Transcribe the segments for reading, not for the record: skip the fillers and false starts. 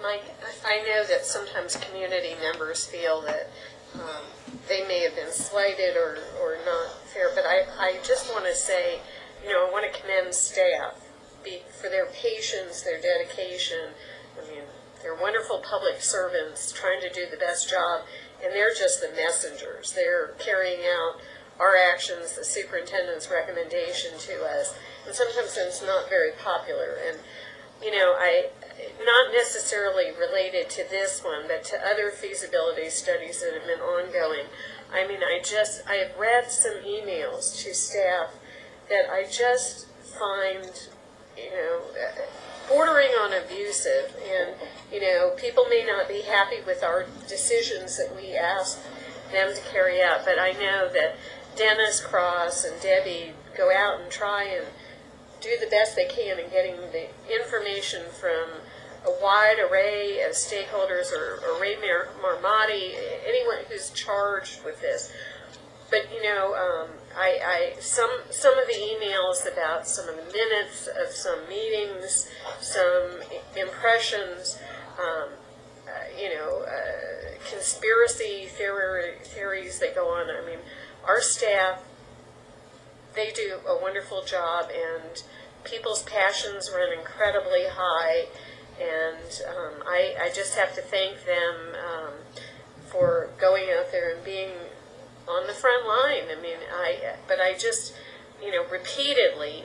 I know that sometimes community members feel that they may have been slighted or not fair, but I just want to say, I want to commend staff for their patience, their dedication. I mean, they're wonderful public servants trying to do the best job, and they're just the messengers. They're carrying out our actions, the superintendent's recommendation to us, and sometimes it's not very popular. And, not necessarily related to this one, but to other feasibility studies that have been ongoing. I mean, I have read some emails to staff that I just find, bordering on abusive, and, people may not be happy with our decisions that we ask them to carry out, but I know that Dennis Cross and Debbie go out and try and do the best they can in getting the information from a wide array of stakeholders, or Ray Marmotti, anyone who's charged with this. But some of the emails about some of the minutes of some meetings, some impressions, conspiracy theories that go on. I mean, our staff, they do a wonderful job, and people's passions run incredibly high, and I just have to thank them for going out there and being on the front line. I mean, but I just, repeatedly,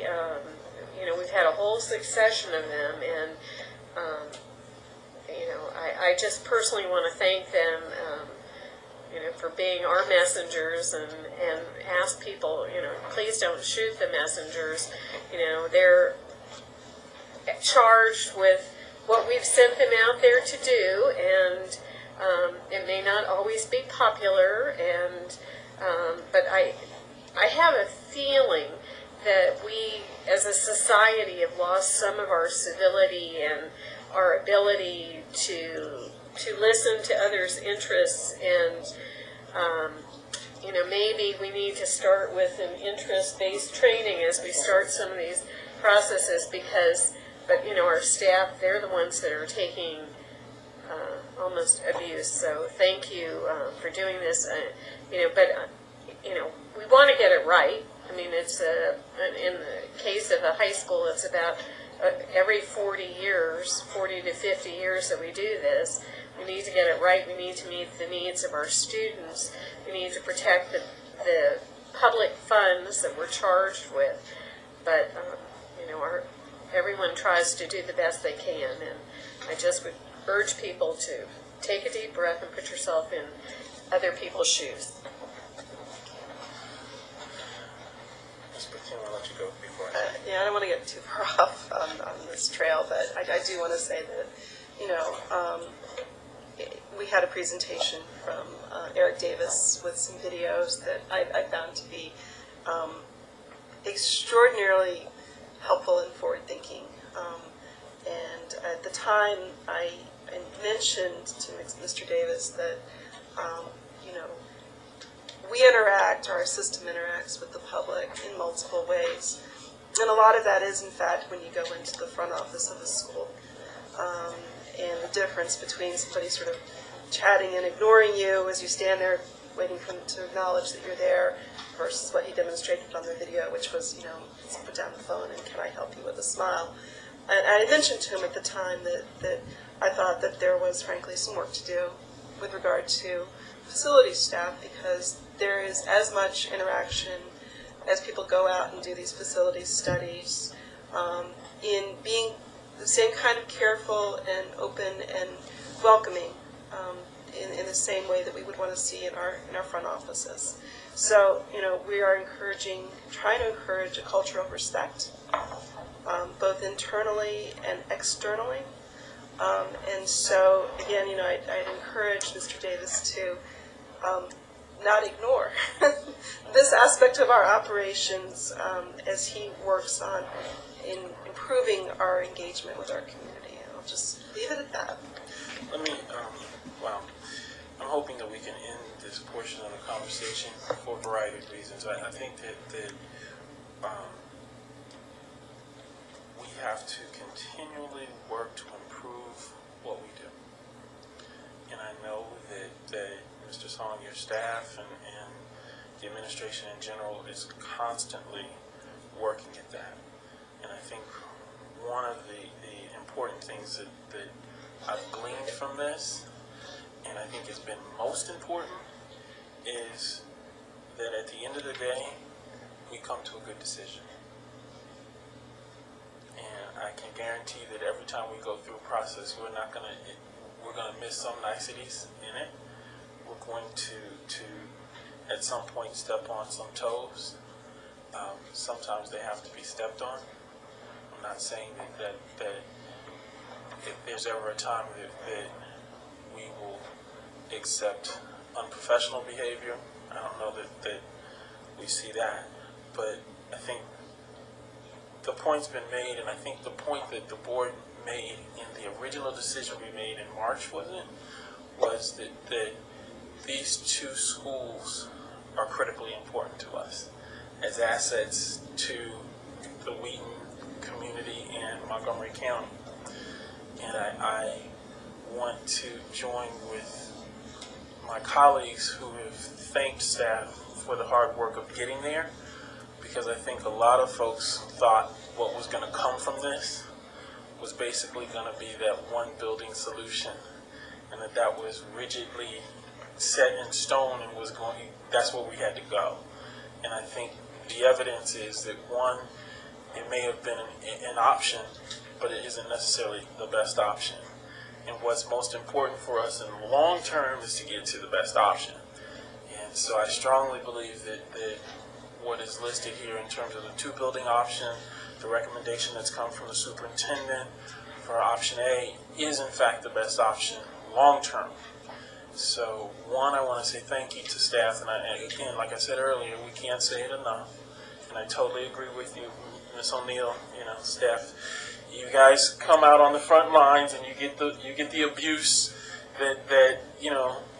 we've had a whole succession of them, and, I just personally want to thank them, for being our messengers, and ask people, please don't shoot the messengers. They're charged with what we've sent them out there to do, and it may not always be popular, and but I have a feeling that we as a society have lost some of our civility and our ability to listen to others' interests, and maybe we need to start with an interest-based training as we start some of these processes, but our staff, they're the ones that are taking almost abuse. So thank you for doing this. But we want to get it right. I mean, it's in the case of a high school, it's about every 40 to 50 years that we do this. We need to get it right. We need to meet the needs of our students. We need to protect the public funds that we're charged with. But everyone tries to do the best they can, and I just would urge people to take a deep breath and put yourself in other people's shoes. I'll let you go before. I don't want to get too far off on this trail, but I do want to say that, we had a presentation from Eric Davis with some videos that I found to be extraordinarily helpful and forward-thinking. And at the time, I mentioned to Mr. Davis that, we interact, our system interacts with the public in multiple ways. And a lot of that is, in fact, when you go into the front office of a school. And the difference between somebody sort of chatting and ignoring you as you stand there waiting for them to acknowledge that you're there, versus what he demonstrated on the video, which was, put down the phone and can I help you with a smile. And I mentioned to him at the time that I thought that there was, frankly, some work to do with regard to facilities staff, because there is as much interaction as people go out and do these facilities studies, in being the same kind of careful and open and welcoming, in the same way that we would want to see in our front offices. So, we are trying to encourage a culture of respect, both internally and externally. And so, again, I'd encourage Mr. Davis to not ignore this aspect of our operations as he works on improving our engagement with our community. And I'll just leave it at that. Let me, I'm hoping that we can end this portion of the conversation for a variety of reasons. I think that we have to continually work to improve what we do. on your staff and the administration in general is constantly working at that. And I think one of the important things that I've gleaned from this, and I think has been most important, is that at the end of the day, we come to a good decision. And I can guarantee that every time we go through a process, we're gonna miss some niceties in it. We're going to at some point step on some toes. Sometimes they have to be stepped on. I'm not saying that if there's ever a time that we will accept unprofessional behavior, I don't know that we see that. But I think the point's been made, and I think the point that the board made in the original decision we made in March, was that these two schools are critically important to us as assets to the Wheaton community and Montgomery County. And I want to join with my colleagues who have thanked staff for the hard work of getting there, because I think a lot of folks thought what was going to come from this was basically going to be that one building solution, and that was rigidly set in stone and that's where we had to go. And I think the evidence is that, one, it may have been an option, but it isn't necessarily the best option. And what's most important for us in the long term is to get to the best option. And so I strongly believe that what is listed here in terms of the two building option, the recommendation that's come from the superintendent for option A is in fact the best option long term. So one, I want to say thank you to staff, and again, like I said earlier, we can't say it enough, and I totally agree with you, Ms. O'Neill. Staff, you guys come out on the front lines, and you get the abuse that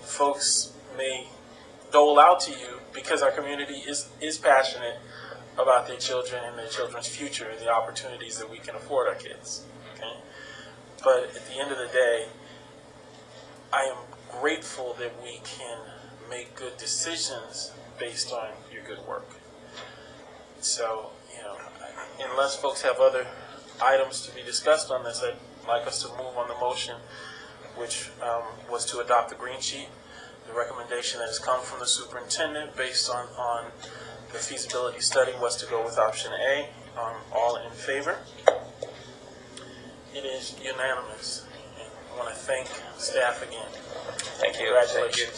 folks may dole out to you, because our community is passionate about their children and their children's future and the opportunities that we can afford our kids. Okay, but at the end of the day, I am grateful that we can make good decisions based on your good work. So, unless folks have other items to be discussed on this, I'd like us to move on the motion, which was to adopt the green sheet. The recommendation that has come from the superintendent based on the feasibility study was to go with option A. All in favor? It is unanimous. And I want to thank staff again. Thank you. Congratulations.